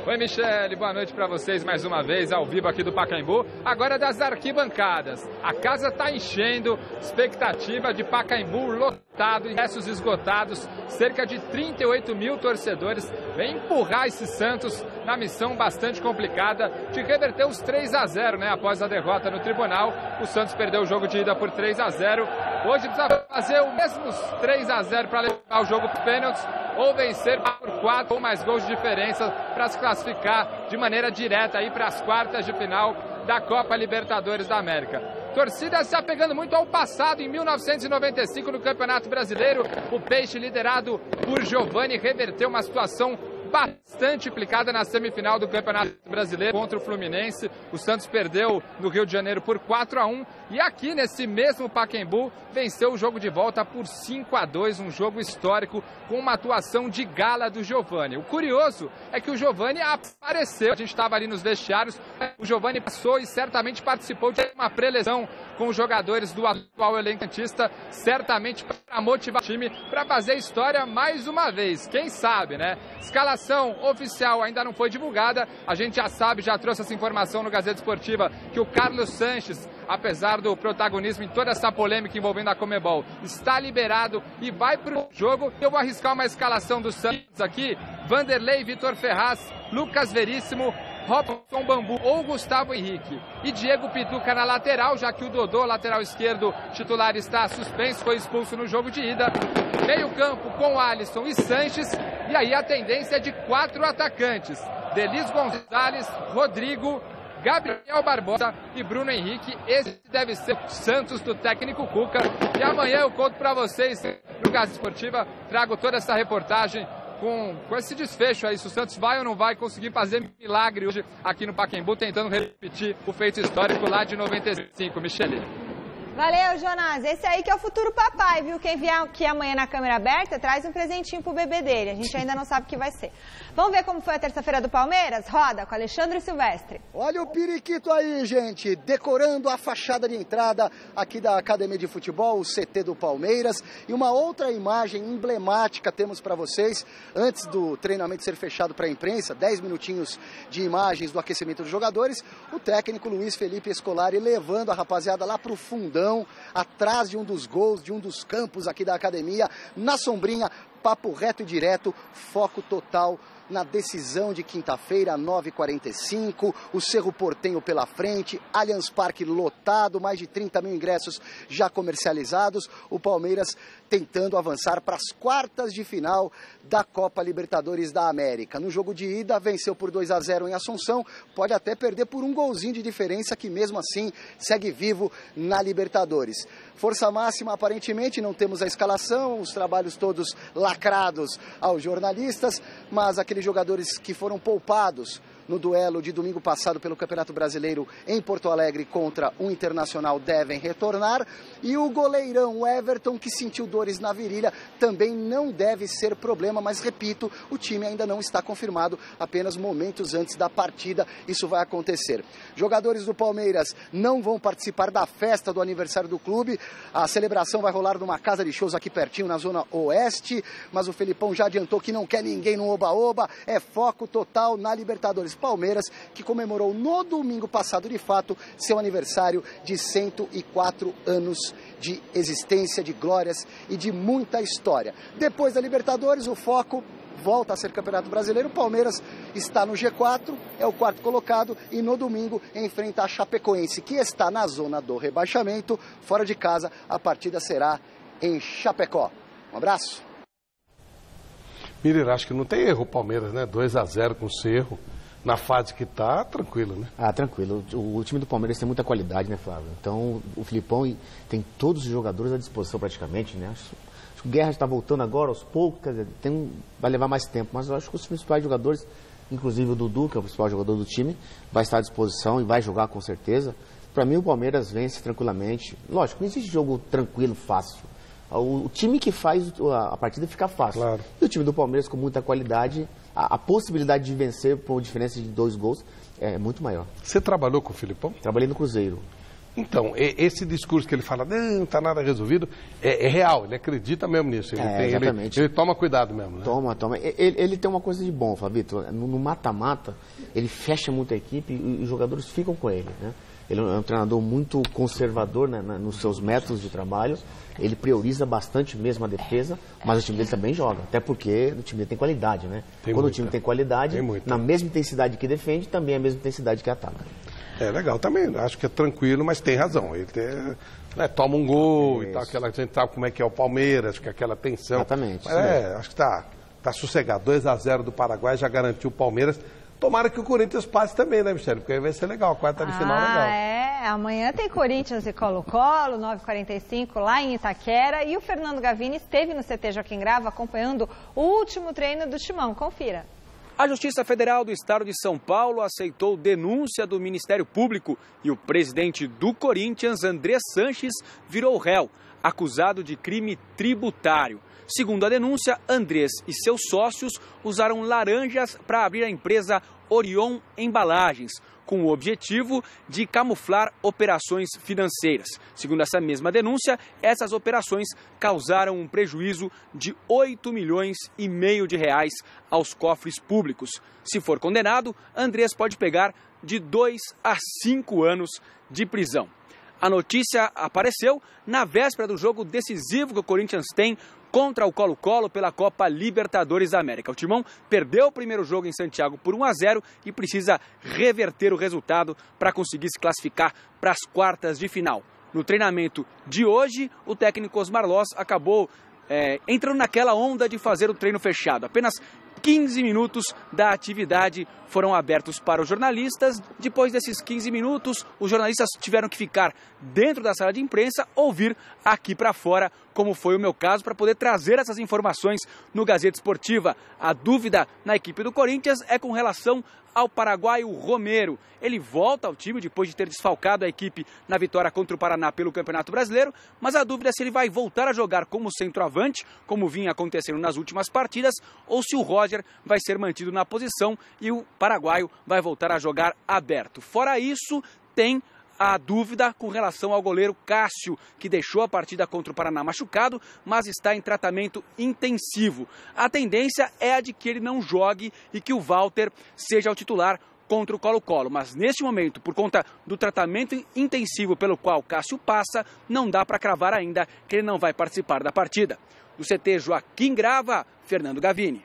Oi, Michele, boa noite para vocês mais uma vez, ao vivo aqui do Pacaembu. Agora das arquibancadas. A casa está enchendo, expectativa de Pacaembu lotado, ingressos esgotados, cerca de 38 mil torcedores. Vem empurrar esse Santos na missão bastante complicada de reverter os 3-0, né? Após a derrota no tribunal, o Santos perdeu o jogo de ida por 3-0. Hoje precisa fazer o mesmo 3-0 para levar o jogo para pênaltis, ou vencer por 4 ou mais gols de diferença para se classificar de maneira direta aí para as quartas de final da Copa Libertadores da América. Torcida se apegando muito ao passado. Em 1995, no Campeonato Brasileiro, o Peixe, liderado por Giovani, reverteu uma situação bastante complicada na semifinal do Campeonato Brasileiro contra o Fluminense. O Santos perdeu no Rio de Janeiro por 4-1 e aqui nesse mesmo Pacaembu venceu o jogo de volta por 5-2, um jogo histórico com uma atuação de gala do Giovani. O curioso é que o Giovani apareceu, a gente estava ali nos vestiários, o Giovani passou e certamente participou de uma pré-lesão com os jogadores do atual elenco santista, certamente para motivar o time para fazer história mais uma vez, quem sabe, né? Escalação oficial ainda não foi divulgada, a gente já sabe, já trouxe essa informação no Gazeta Esportiva, que o Carlos Sanches, apesar do protagonismo em toda essa polêmica envolvendo a Conmebol, está liberado e vai para o jogo. Eu vou arriscar uma escalação do Santos aqui: Vanderlei, Vitor Ferraz, Lucas Veríssimo, Robson Bambu ou Gustavo Henrique e Diego Pituca na lateral, já que o Dodô, lateral esquerdo titular, está suspenso, foi expulso no jogo de ida. Meio campo com Alisson e Sanches, e aí a tendência é de 4 atacantes: Delis Gonzalez, Rodrigo, Gabriel Barbosa e Bruno Henrique. Esse deve ser o Santos do técnico Cuca. E amanhã eu conto para vocês no Gazeta Esportiva, trago toda essa reportagem com esse desfecho aí, se o Santos vai ou não vai conseguir fazer milagre hoje aqui no Pacaembu, tentando repetir o feito histórico lá de 95, Michele. Valeu, Jonas. Esse aí que é o futuro papai, viu? Quem vier aqui amanhã na câmera aberta, traz um presentinho pro bebê dele. A gente ainda não sabe o que vai ser. Vamos ver como foi a terça-feira do Palmeiras? Roda com Alexandre Silvestre. Olha o periquito aí, gente, decorando a fachada de entrada aqui da Academia de Futebol, o CT do Palmeiras. E uma outra imagem emblemática temos para vocês, antes do treinamento ser fechado para a imprensa, 10 minutinhos de imagens do aquecimento dos jogadores, o técnico Luiz Felipe Scolari levando a rapaziada lá pro fundão, atrás de um dos gols, de um dos campos aqui da academia, na sombrinha, papo reto e direto, foco total na decisão de quinta-feira, 9h45, o Cerro Porteño pela frente, Allianz Parque lotado, mais de 30 mil ingressos já comercializados, o Palmeiras tentando avançar para as quartas de final da Copa Libertadores da América. No jogo de ida, venceu por 2-0 em Assunção, pode até perder por um golzinho de diferença, que mesmo assim segue vivo na Libertadores. Força máxima, aparentemente, não temos a escalação, os trabalhos todos lacrados aos jornalistas, mas aqueles jogadores que foram poupados no duelo de domingo passado pelo Campeonato Brasileiro em Porto Alegre contra o Internacional devem retornar. E o goleirão, o Everton, que sentiu dores na virilha, também não deve ser problema, mas repito, o time ainda não está confirmado, apenas momentos antes da partida isso vai acontecer. Jogadores do Palmeiras não vão participar da festa do aniversário do clube, a celebração vai rolar numa casa de shows aqui pertinho na Zona Oeste, mas o Felipão já adiantou que não quer ninguém no oba-oba, é foco total na Libertadores. Palmeiras, que comemorou no domingo passado, de fato, seu aniversário de 104 anos de existência, de glórias e de muita história. Depois da Libertadores, o foco volta a ser Campeonato Brasileiro. O Palmeiras está no G4, é o quarto colocado e no domingo enfrenta a Chapecoense, que está na zona do rebaixamento. Fora de casa, a partida será em Chapecó. Um abraço. Miller, acho que não tem erro o Palmeiras, né? 2-0 com o Cerro. Na fase que tá, tranquilo, né? Ah, tranquilo. O time do Palmeiras tem muita qualidade, né, Flávio? Então, o Filipão tem todos os jogadores à disposição praticamente, né? Acho que o Guerra está voltando agora, aos poucos, quer dizer, vai levar mais tempo. Mas eu acho que os principais jogadores, inclusive o Dudu, que é o principal jogador do time, vai estar à disposição e vai jogar com certeza. Para mim, o Palmeiras vence tranquilamente. Lógico, não existe jogo tranquilo, fácil. O time que faz a partida fica fácil. Claro. E o time do Palmeiras, com muita qualidade, a possibilidade de vencer por diferença de 2 gols é muito maior. Você trabalhou com o Filipão? Trabalhei no Cruzeiro. Então, esse discurso que ele fala, não está nada resolvido, é real, ele acredita mesmo nisso. Exatamente. Ele toma cuidado mesmo, né? Toma. Ele tem uma coisa de bom, Fabito. No mata-mata, ele fecha muito a equipe e os jogadores ficam com ele, né? Ele é um treinador muito conservador, né, nos seus métodos de trabalho. Ele prioriza bastante mesmo a defesa, mas o time dele também joga. Até porque o time dele tem qualidade, né? Quando o time tem qualidade, na mesma intensidade que defende, também é a mesma intensidade que ataca. É legal também, acho que é tranquilo, mas tem razão. Ele toma um gol e tal, a gente sabe como é que é o Palmeiras, acho que aquela tensão. Exatamente. Mas acho que tá sossegado. 2-0 do Paraguai já garantiu o Palmeiras. Tomara que o Corinthians passe também, né, Michele? Porque aí vai ser legal, a quarta de final legal. Amanhã tem Corinthians e Colo-Colo, 9h45 lá em Itaquera. E o Fernando Gavini esteve no CT Joaquim Grava acompanhando o último treino do Timão. Confira. A Justiça Federal do Estado de São Paulo aceitou denúncia do Ministério Público e o presidente do Corinthians, André Sanches, virou réu, acusado de crime tributário. Segundo a denúncia, Andrés e seus sócios usaram laranjas para abrir a empresa Orion Embalagens, com o objetivo de camuflar operações financeiras. Segundo essa mesma denúncia, essas operações causaram um prejuízo de 8,5 milhões de reais aos cofres públicos. Se for condenado, Andrés pode pegar de 2 a 5 anos de prisão. A notícia apareceu na véspera do jogo decisivo que o Corinthians tem contra o Colo-Colo pela Copa Libertadores da América. O Timão perdeu o primeiro jogo em Santiago por 1-0 e precisa reverter o resultado para conseguir se classificar para as quartas de final. No treinamento de hoje, o técnico Osmar Loz acabou entrando naquela onda de fazer o treino fechado. Apenas 15 minutos da atividade foram abertos para os jornalistas. Depois desses 15 minutos, os jornalistas tiveram que ficar dentro da sala de imprensa ou vir aqui para fora, como foi o meu caso, para poder trazer essas informações no Gazeta Esportiva. A dúvida na equipe do Corinthians é com relação ao paraguaio Romero. Ele volta ao time depois de ter desfalcado a equipe na vitória contra o Paraná pelo Campeonato Brasileiro, mas a dúvida é se ele vai voltar a jogar como centroavante, como vinha acontecendo nas últimas partidas, ou se o Roger vai ser mantido na posição e o paraguaio vai voltar a jogar aberto. Fora isso, tem a dúvida com relação ao goleiro Cássio, que deixou a partida contra o Paraná machucado, mas está em tratamento intensivo. A tendência é a de que ele não jogue e que o Walter seja o titular contra o Colo-Colo. Mas neste momento, por conta do tratamento intensivo pelo qual Cássio passa, não dá para cravar ainda que ele não vai participar da partida. Do CT Joaquim Grava, Fernando Gavini.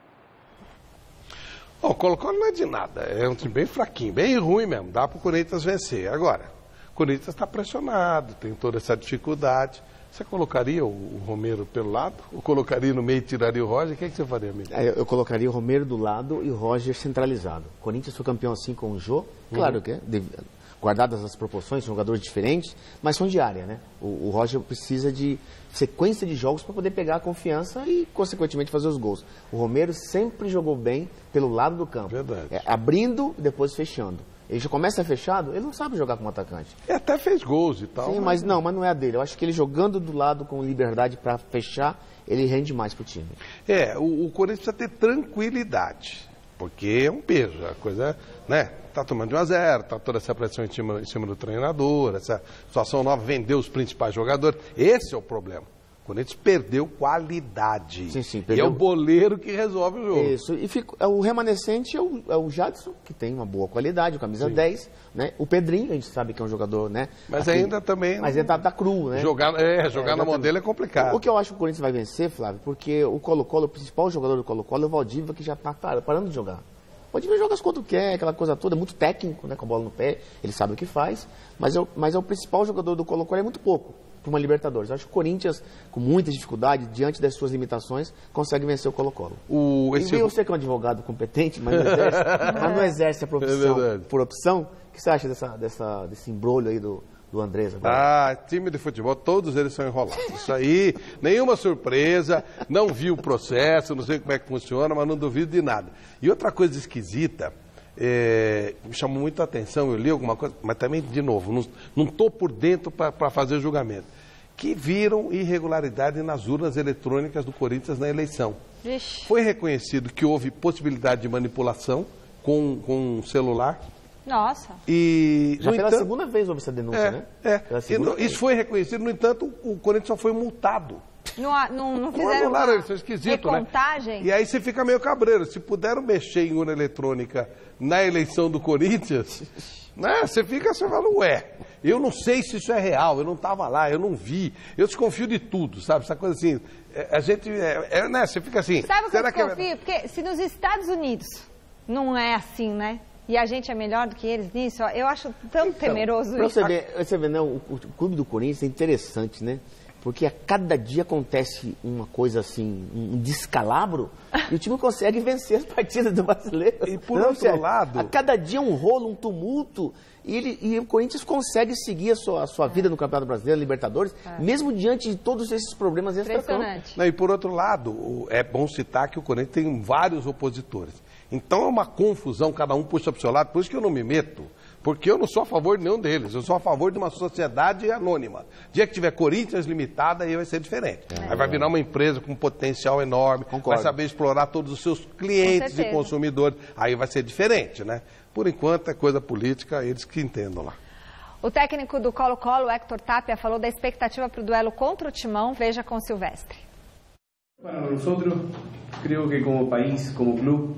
O Colo-Colo não é de nada, é um time bem fraquinho, bem ruim mesmo, dá para o Corinthians vencer. Agora, o Corinthians está pressionado, tem toda essa dificuldade. Você colocaria o Romero pelo lado? Ou colocaria no meio e tiraria o Roger? O que você faria, amigo? Eu colocaria o Romero do lado e o Roger centralizado. O Corinthians foi campeão assim com o Jô, claro que é, guardadas as proporções, são jogadores diferentes, mas são de área, né? O Roger precisa de sequência de jogos para poder pegar a confiança e, consequentemente, fazer os gols. O Romero sempre jogou bem pelo lado do campo. Verdade. Abrindo e depois fechando. Ele já começa fechado, ele não sabe jogar como atacante. Ele até fez gols e tal. Sim, mas não é a dele. Eu acho que ele jogando do lado com liberdade para fechar, ele rende mais pro time. O Corinthians precisa ter tranquilidade, porque é um peso. A coisa, né? Tá tomando de 1-0, tá toda essa pressão em cima do treinador, essa situação nova, vendeu os principais jogadores. Esse é o problema. O Corinthians perdeu qualidade. Sim, perdeu. E é o goleiro que resolve o jogo. Isso, e o remanescente é o Jadson, que tem uma boa qualidade, o camisa 10, né? O Pedrinho, a gente sabe que é um jogador, né? Mas ainda também... Mas ele tá cru, né? Jogar na mão dele é complicado. O que eu acho que o Corinthians vai vencer, Flávio, porque o Colo-Colo, o principal jogador do Colo-Colo é o Valdívia, que já tá parando de jogar. O Valdívia joga as quanto quer, aquela coisa toda, é muito técnico, né? Com a bola no pé, ele sabe o que faz, mas é o principal jogador do Colo-Colo, é muito pouco para uma Libertadores. Eu acho que o Corinthians, com muita dificuldade, diante das suas limitações, consegue vencer o Colo-Colo. E você que é um advogado competente, mas não exerce a profissão por opção, o que você acha desse embrolho aí do Andrés agora? Time de futebol, todos eles são enrolados. Isso aí, nenhuma surpresa, não vi o processo, não sei como é que funciona, mas não duvido de nada. E outra coisa esquisita, me chamou muito a atenção, eu li alguma coisa, mas também, de novo, não estou por dentro para fazer julgamento, que viram irregularidade nas urnas eletrônicas do Corinthians na eleição. Ixi. Foi reconhecido que houve possibilidade de manipulação com um celular. Nossa. E, já pela segunda vez houve essa denúncia, né? Isso foi reconhecido, no entanto, o Corinthians só foi multado. Não fizeram uma recontagem? Né? E aí você fica meio cabreiro. Se puderam mexer em urna eletrônica na eleição do Corinthians, né? Você fala, eu não sei se isso é real, eu não estava lá, eu não vi, eu desconfio de tudo, sabe? Essa coisa assim, a gente, né? Você fica assim... Sabe o que eu desconfio? Porque se nos Estados Unidos não é assim, né? E a gente é melhor do que eles nisso, eu acho tão temeroso isso. Você vê, né? O clube do Corinthians é interessante, né? Porque a cada dia acontece uma coisa assim, um descalabro, e o time consegue vencer as partidas do brasileiro. E por outro lado... A cada dia um rolo, um tumulto, e o Corinthians consegue seguir a sua vida no Campeonato Brasileiro, Libertadores, mesmo diante de todos esses problemas extra-campo. E por outro lado, é bom citar que o Corinthians tem vários opositores. Então é uma confusão, cada um puxa para o seu lado, por isso que eu não me meto. Porque eu não sou a favor de nenhum deles, eu sou a favor de uma sociedade anônima. O dia que tiver Corinthians limitada, aí vai ser diferente. Aí vai virar uma empresa com um potencial enorme, vai saber explorar todos os seus clientes e consumidores. Aí vai ser diferente, né? Por enquanto é coisa política, eles que entendam lá. O técnico do Colo-Colo, Héctor Tapia, falou da expectativa para o duelo contra o Timão. Veja com Silvestre. Para nosotros, creo que como país, como club,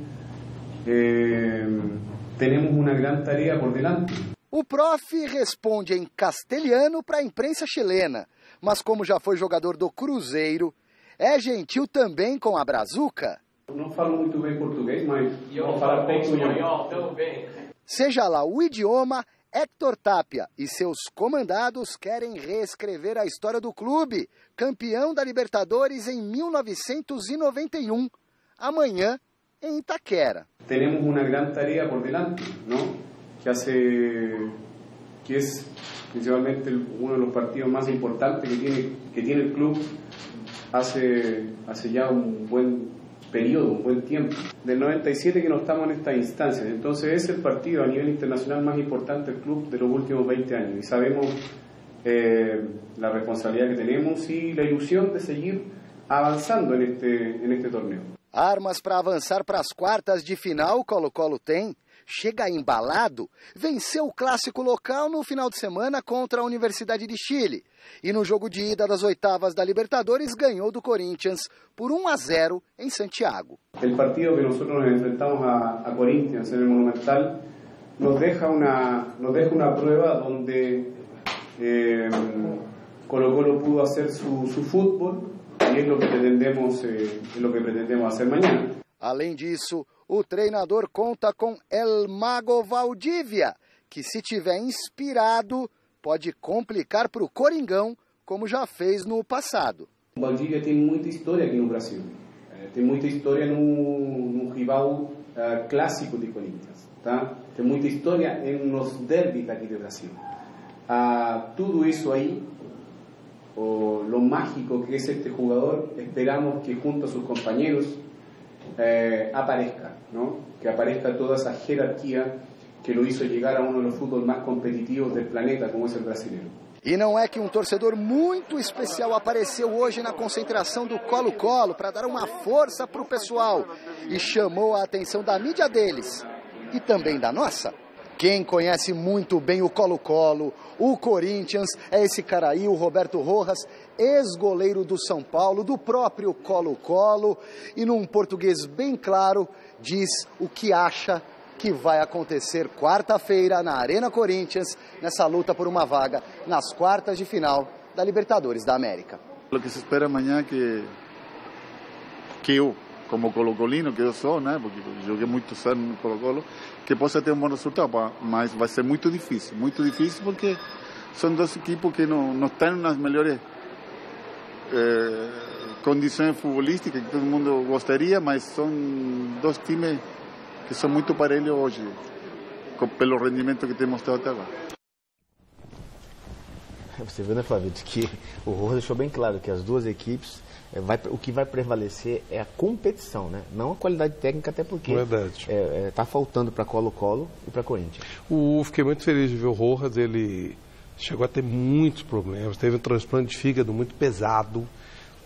temos uma grande tarefa por delante. O prof responde em castelhano para a imprensa chilena, mas como já foi jogador do Cruzeiro, é gentil também com a brazuca. Não falo muito bem português, mas vou falar bem espanhol. Seja lá o idioma, Héctor Tapia e seus comandados querem reescrever a história do clube, campeão da Libertadores em 1991, amanhã em Itaquera. Temos uma grande tarefa por delante, ¿no? que es principalmente uno de los partidos más importantes que tiene el club hace ya un buen periodo, un buen tiempo. Del 97 que no estamos en estas instancias, entonces es el partido a nivel internacional más importante del club de los últimos 20 años y sabemos la responsabilidad que tenemos y la ilusión de seguir avanzando en este torneo. Armas para avançar para as quartas de final, o Colo-Colo tem. Chega embalado, venceu o clássico local no final de semana contra a Universidade de Chile. E no jogo de ida das oitavas da Libertadores, ganhou do Corinthians por 1-0 em Santiago. O partido que nós nos enfrentamos a Corinthians no Monumental nos deixa uma prova onde Colo-Colo pudo fazer su fútbol. E é o que pretendemos fazer amanhã. Além disso, o treinador conta com El Mago Valdívia, que se tiver inspirado, pode complicar para o Coringão, como já fez no passado. O Valdívia tem muita história aqui no Brasil. Tem muita história no rival clássico de Corinthians. Tá? Tem muita história nos derbys aqui do Brasil. Tudo isso aí, lo mágico que es este jugador, esperamos que junto a sus compañeros aparezca, ¿no? Que aparezca toda esa jerarquía que lo hizo llegar a uno de los fútbol más competitivos del planeta, como es el brasileño. E não é que um torcedor muito especial apareceu hoje na concentração do Colo-Colo para dar uma força para o pessoal e chamou a atenção da mídia deles e também da nossa. Quem conhece muito bem o Colo-Colo, o Corinthians, é esse cara aí, o Roberto Rojas, ex-goleiro do São Paulo, do próprio Colo-Colo, e num português bem claro, diz o que acha que vai acontecer quarta-feira na Arena Corinthians, nessa luta por uma vaga nas quartas de final da Libertadores da América. O que se espera amanhã é que eu, como colocolino que eu sou, né, porque joguei muitos anos no Colo-Colo, que possa ter um bom resultado, mas vai ser muito difícil porque são dois equipos que não estão nas melhores condições futebolísticas que todo mundo gostaria, mas são dois times que são muito parelhos hoje, pelo rendimento que temos até agora. Você viu, né, Flávio, que o Rojas deixou bem claro que as duas equipes, o que vai prevalecer é a competição, né? Não a qualidade técnica, até porque está faltando para Colo-Colo e para Corinthians. Fiquei muito feliz de ver o Rojas, ele chegou a ter muitos problemas, teve um transplante de fígado muito pesado,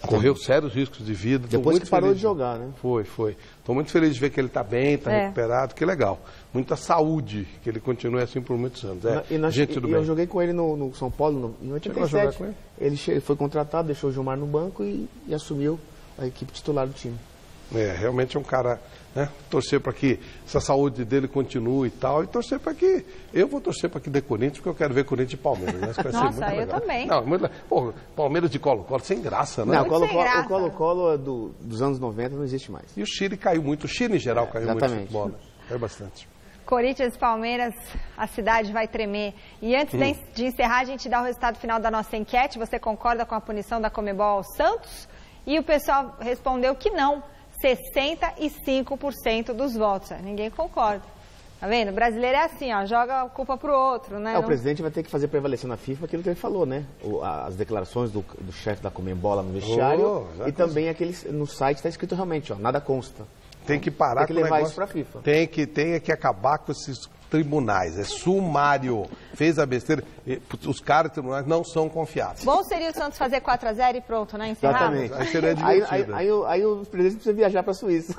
correu sérios riscos de vida. Depois que parou de jogar, né? Foi. Estou muito feliz de ver que ele está bem, está recuperado, que legal. Muita saúde, que ele continue assim por muitos anos. Eu joguei com ele no São Paulo em 87. Ele foi contratado, deixou o Gilmar no banco e assumiu a equipe titular do time. Realmente é um cara, né? Torcer para que essa saúde dele continue e tal, e torcer para que... Eu vou torcer para que dê Corinthians, porque eu quero ver Corinthians e Palmeiras, né? Isso vai ser muito legal. Eu também. Não, muito legal. Pô, Palmeiras de Colo-Colo, sem graça, né? Não, o Colo-Colo dos anos 90 não existe mais. E o Chile caiu muito, o Chile em geral caiu muito no futebol, né? Caiu bastante. Corinthians e Palmeiras, a cidade vai tremer. E antes de encerrar, a gente dá o resultado final da nossa enquete. Você concorda com a punição da Conmebol ao Santos? E o pessoal respondeu que não. 65% dos votos. Ninguém concorda. Tá vendo? O brasileiro é assim, ó, joga a culpa pro outro, né? O presidente vai ter que fazer prevalecer na FIFA aquilo que ele falou, né? As declarações do chefe da Conmebol no vestiário e também no site está escrito realmente, ó, nada consta. Tem que parar com o negócio. Tem que levar isso para a FIFA. Tem que acabar com esses tribunais. É sumário. Fez a besteira. Os caras tribunais não são confiáveis. Bom seria o Santos fazer 4-0 e pronto, né? Encerrar. Exatamente. Aí seria divertido. Aí os presidentes precisam viajar para a Suíça.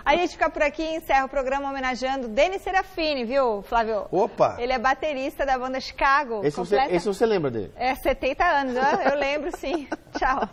A gente fica por aqui e encerra o programa homenageando Denis Serafini, viu, Flávio? Opa! Ele é baterista da banda Chicago. Esse você lembra dele? 70 anos, eu lembro sim. Tchau.